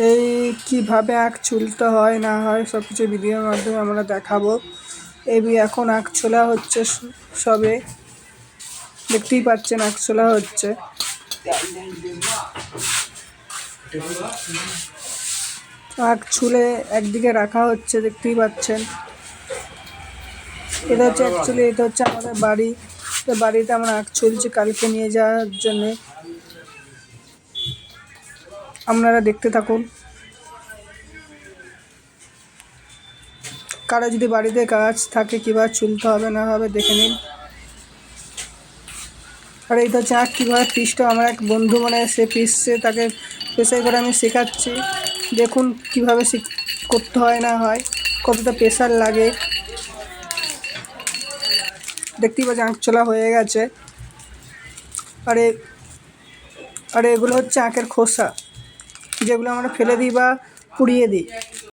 এই কিভাবে আখ ছুলতে হয় না হয় সব কিছু ভিডিওর মাধ্যমে আমরা দেখাবো। এখন আখ ছোলা হচ্ছে, সবে দেখতেই পাচ্ছেন আখ ছোলা হচ্ছে। আখ ছুলে একদিকে রাখা হচ্ছে, দেখতেই পাচ্ছেন। এটা হচ্ছে অ্যাকচুয়ালি এটা হচ্ছে আমাদের বাড়ি। তো বাড়িতে আমরা আখ ছুলছি কালকে নিয়ে যাওয়ার জন্যে। আপনারা দেখতে থাকুন। কারো যদি বাড়িতে গাছ থাকে কীভাবে ছুলতে হবে না হবে দেখে নিন। আর এইটা হচ্ছে আখ কীভাবে পিসটা আমার এক বন্ধু সে পিসছে, তাকে প্রেসার করে আমি শেখাচ্ছি। দেখুন কীভাবে করতে হয় না হয়, কতটা প্রেসার লাগে। দেখতেই পাচ্ছি আখ ছোলা হয়ে গেছে। আর এগুলো হচ্ছে আখের খোসা, যেগুলো আমরা ফেলে দিই বা পুড়িয়ে দিই।